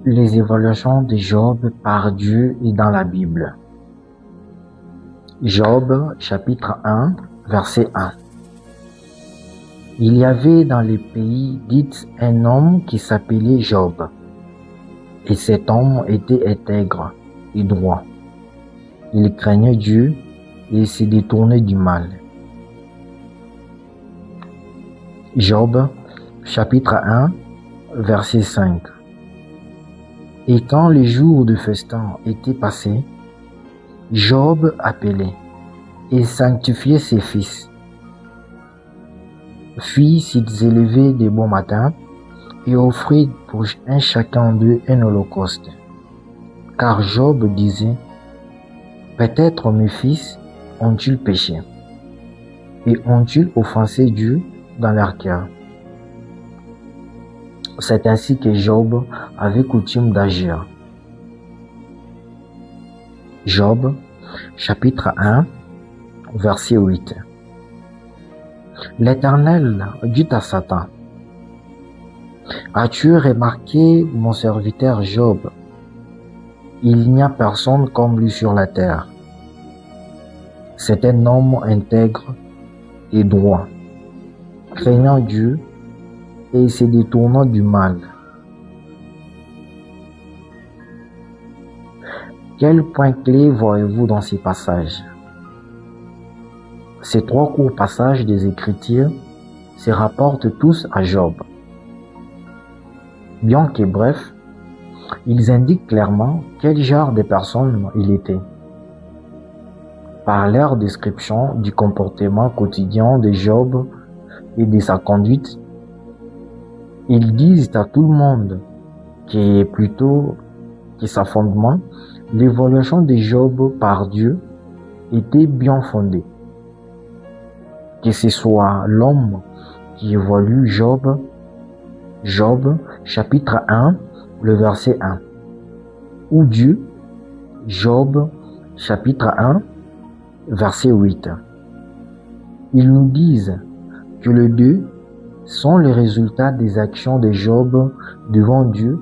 Les évaluations de Job par Dieu et dans la Bible. Job, chapitre 1, verset 1. Il y avait dans les pays d'Hith un homme qui s'appelait Job. Et cet homme était intègre et droit. Il craignait Dieu et se détournait du mal. Job, chapitre 1, verset 5. Et quand les jours de festin étaient passés, Job appelait et sanctifiait ses fils, fit s'ils élevaient de bon matin et offrit pour un chacun d'eux un holocauste. Car Job disait, peut-être mes fils ont-ils péché et ont-ils offensé Dieu dans leur cœur. C'est ainsi que Job avait coutume d'agir. Job, chapitre 1, verset 8. L'Éternel dit à Satan, as-tu remarqué mon serviteur Job? Il n'y a personne comme lui sur la terre. C'est un homme intègre et droit, craignant Dieu et se détournant du mal. Quel point clé voyez-vous dans ces passages? Ces trois courts passages des Écritures se rapportent tous à Job. Bien que brefs, ils indiquent clairement quel genre de personne il était. Par leur description du comportement quotidien de Job et de sa conduite, ils disent à tout le monde que sa fondement, l'évaluation de Job par Dieu, était bien fondée. Que ce soit l'homme qui évalue Job, chapitre 1, le verset 1, ou Dieu, Job, chapitre 1, verset 8. Ils nous disent que les deux sont les résultats des actions de Job devant Dieu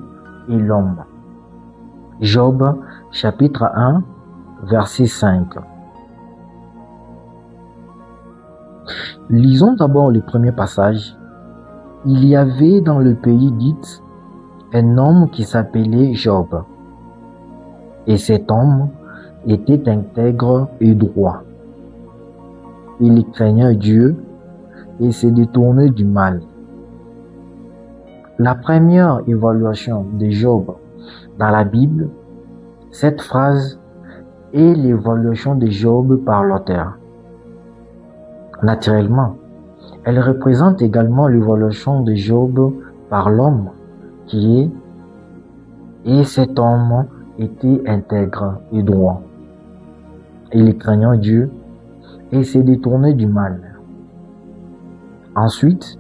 et l'homme. Job, chapitre 1, verset 5. Lisons d'abord le premier passage. Il y avait dans le pays d'Hith un homme qui s'appelait Job. Et cet homme était intègre et droit. Il craignait Dieu et se détournait du mal. La première évaluation de Job dans la Bible, cette phrase est l'évaluation de Job par l'auteur. Naturellement, elle représente également l'évaluation de Job par l'homme qui est, et cet homme était intègre et droit. Il craignait Dieu et se détournait du mal. Ensuite,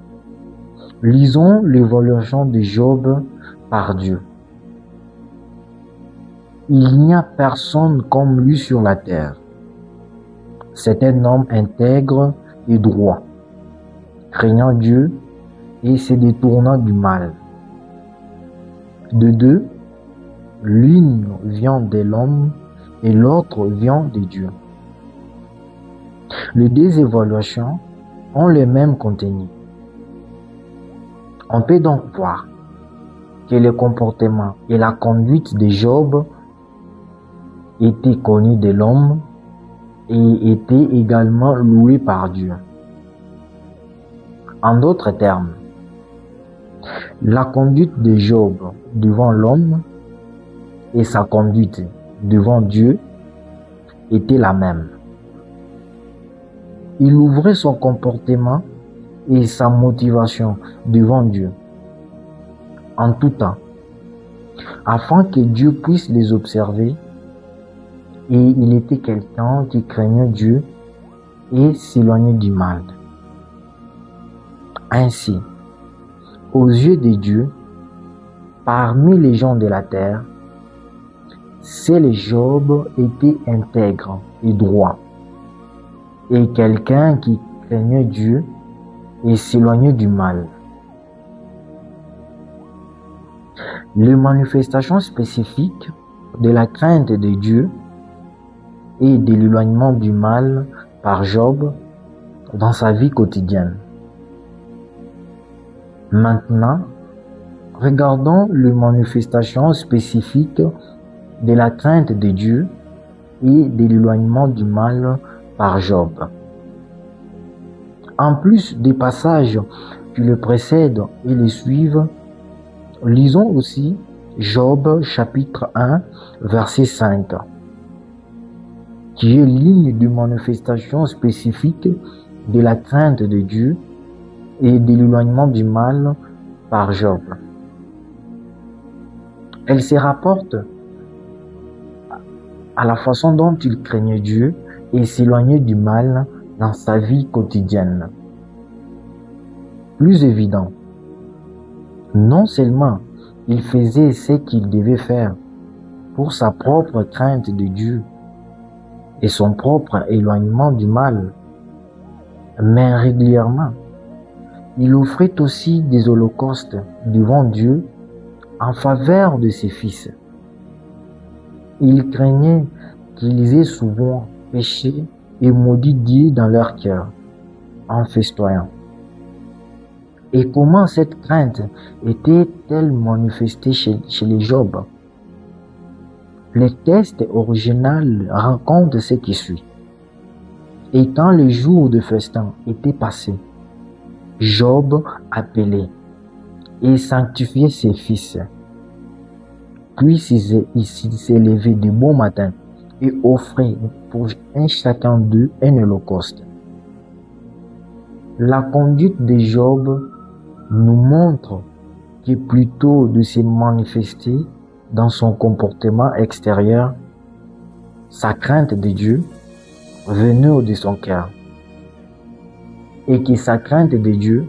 lisons l'évaluation de Job par Dieu. Il n'y a personne comme lui sur la terre. C'est un homme intègre et droit, craignant Dieu et se détournant du mal. De deux, l'une vient de l'homme et l'autre vient de Dieu. Les deux évaluations ont le même contenu. On peut donc voir que le comportement et la conduite de Job étaient connus de l'homme et étaient également loués par Dieu. En d'autres termes, la conduite de Job devant l'homme et sa conduite devant Dieu étaient la même. Il ouvrait son comportement et sa motivation devant Dieu en tout temps, afin que Dieu puisse les observer, et il était quelqu'un qui craignait Dieu et s'éloignait du mal. Ainsi, aux yeux de Dieu, parmi les gens de la terre, seul Job était intègre et droit, et quelqu'un qui craignait Dieu et s'éloignait du mal. Les manifestations spécifiques de la crainte de Dieu et de l'éloignement du mal par Job dans sa vie quotidienne. Maintenant, regardons les manifestations spécifiques de la crainte de Dieu et de l'éloignement du mal par Job. En plus des passages qui le précèdent et le suivent, lisons aussi Job chapitre 1 verset 5, qui est ligne de manifestation spécifique de la crainte de Dieu et de l'éloignement du mal par Job. Elle se rapporte à la façon dont il craignait Dieu et s'éloignait du mal dans sa vie quotidienne. Plus évident, non seulement il faisait ce qu'il devait faire pour sa propre crainte de Dieu et son propre éloignement du mal, mais régulièrement, il offrait aussi des holocaustes devant Dieu en faveur de ses fils. Il craignait qu'ils aient souvent péché et maudit Dieu dans leur cœur, en festoyant. Et comment cette crainte était-elle manifestée chez les Job? Le texte original raconte ce qui suit. Et quand les jours de festin étaient passés, Job appelait et sanctifiait ses fils. Puis il s'est levé de bon matin et offrait pour un chacun d'eux un holocauste. La conduite de Job nous montre que plutôt de se manifester dans son comportement extérieur, sa crainte de Dieu venait de son cœur, et que sa crainte de Dieu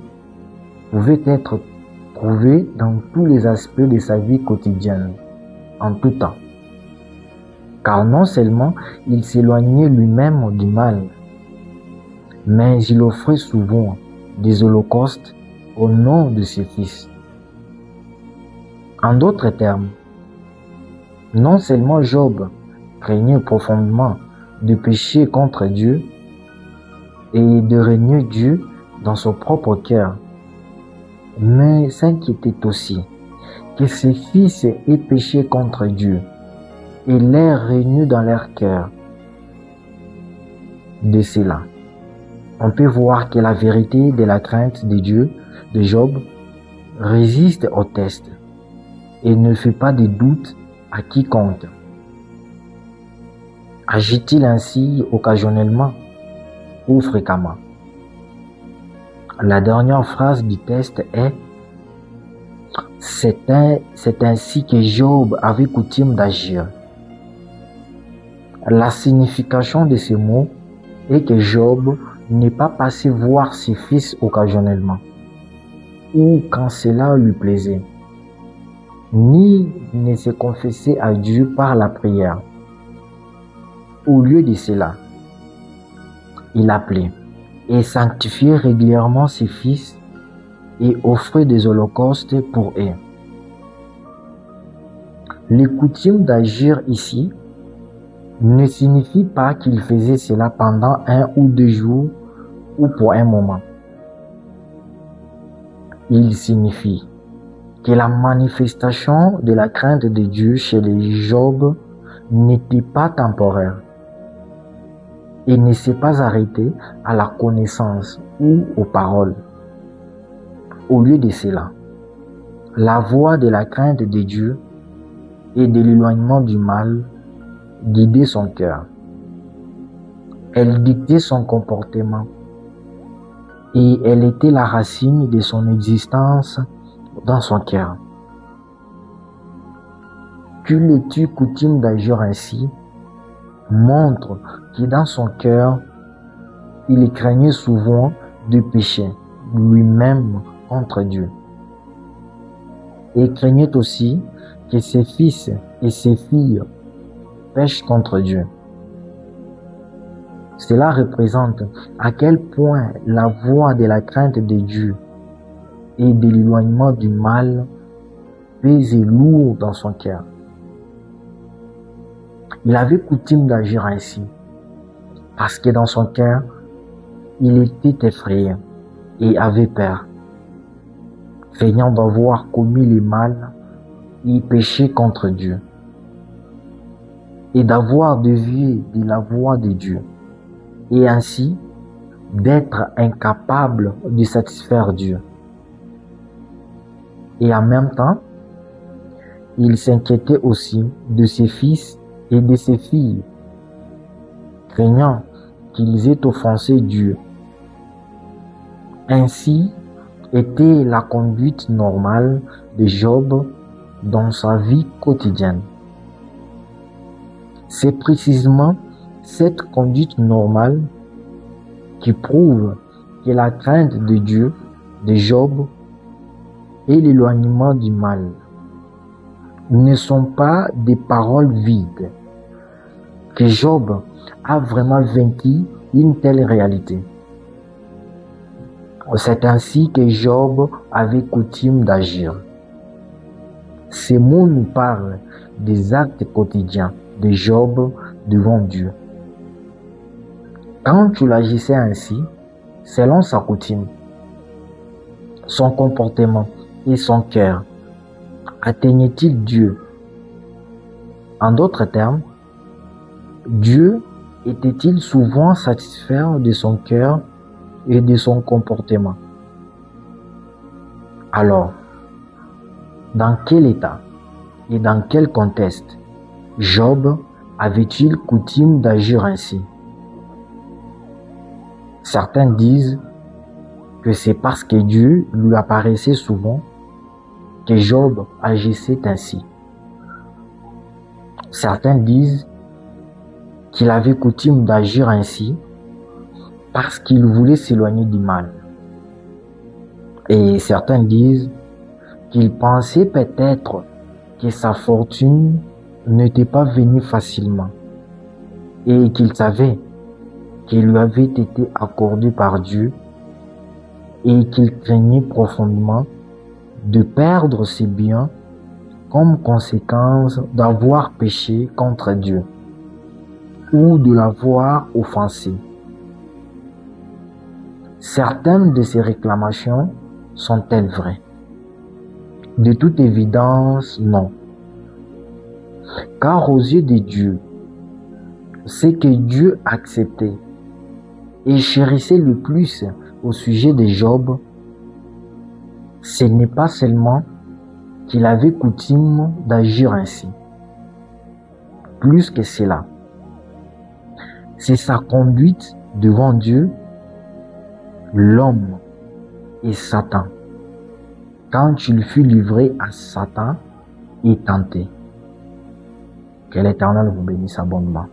pouvait être trouvée dans tous les aspects de sa vie quotidienne, en tout temps. Car non seulement il s'éloignait lui-même du mal, mais il offrait souvent des holocaustes au nom de ses fils. En d'autres termes, non seulement Job craignait profondément de pécher contre Dieu et de régner Dieu dans son propre cœur, mais s'inquiétait aussi que ses fils aient péché contre Dieu et l'aient régné dans leur cœur. De cela, on peut voir que la vérité de la crainte de Dieu de Job résiste au test et ne fait pas de doute à quiconque. Agit-il ainsi occasionnellement ou fréquemment? La dernière phrase du test est « C'est ainsi que Job avait coutume d'agir ». La signification de ces mots est que Job n'est pas passé voir ses fils occasionnellement ou quand cela lui plaisait, ni ne se confessait à Dieu par la prière. Au lieu de cela, il appelait et sanctifiait régulièrement ses fils et offrait des holocaustes pour eux. Les coutumes d'agir ici ne signifie pas qu'il faisait cela pendant 1 ou 2 jours ou pour un moment. Il signifie que la manifestation de la crainte de Dieu chez les Job n'était pas temporaire et ne s'est pas arrêtée à la connaissance ou aux paroles. Au lieu de cela, la voix de la crainte de Dieu et de l'éloignement du mal guidait son cœur. Elle dictait son comportement et elle était la racine de son existence dans son cœur. Qu'il ait coutume d'agir ainsi montre que dans son cœur, il craignait souvent de pécher lui-même contre Dieu. Et craignait aussi que ses fils et ses filles pêchent contre Dieu. Cela représente à quel point la voix de la crainte de Dieu et de l'éloignement du mal pesait lourd dans son cœur. Il avait coutume d'agir ainsi, parce que dans son cœur, il était effrayé et avait peur, craignant d'avoir commis le mal et péché contre Dieu, et d'avoir dévié de la voie de Dieu, et ainsi d'être incapable de satisfaire Dieu. Et en même temps, il s'inquiétait aussi de ses fils et de ses filles, craignant qu'ils aient offensé Dieu. Ainsi était la conduite normale de Job dans sa vie quotidienne. C'est précisément cette conduite normale qui prouve que la crainte de Dieu, de Job, et l'éloignement du mal ne sont pas des paroles vides, que Job a vraiment vaincu une telle réalité. C'est ainsi que Job avait coutume d'agir. Ces mots nous parlent des actes quotidiens de Job devant Dieu. Quand il agissait ainsi, selon sa coutume, son comportement et son cœur, atteignait-il Dieu? En d'autres termes, Dieu était-il souvent satisfait de son cœur et de son comportement? Alors, dans quel état et dans quel contexte Job avait-il coutume d'agir ainsi? Certains disent que c'est parce que Dieu lui apparaissait souvent que Job agissait ainsi. Certains disent qu'il avait coutume d'agir ainsi parce qu'il voulait s'éloigner du mal. Et certains disent qu'il pensait peut-être que sa fortune n'était pas venue facilement et qu'il savait qu'elle lui avait été accordée par Dieu et qu'il craignait profondément de perdre ses biens comme conséquence d'avoir péché contre Dieu ou de l'avoir offensé. Certaines de ces réclamations sont-elles vraies? De toute évidence, non. Car aux yeux de Dieu, ce que Dieu acceptait et chérissait le plus au sujet de Job, ce n'est pas seulement qu'il avait coutume d'agir ainsi. Plus que cela, c'est sa conduite devant Dieu, l'homme et Satan, quand il fut livré à Satan et tenté. Que l'Éternel vous bénisse abondamment.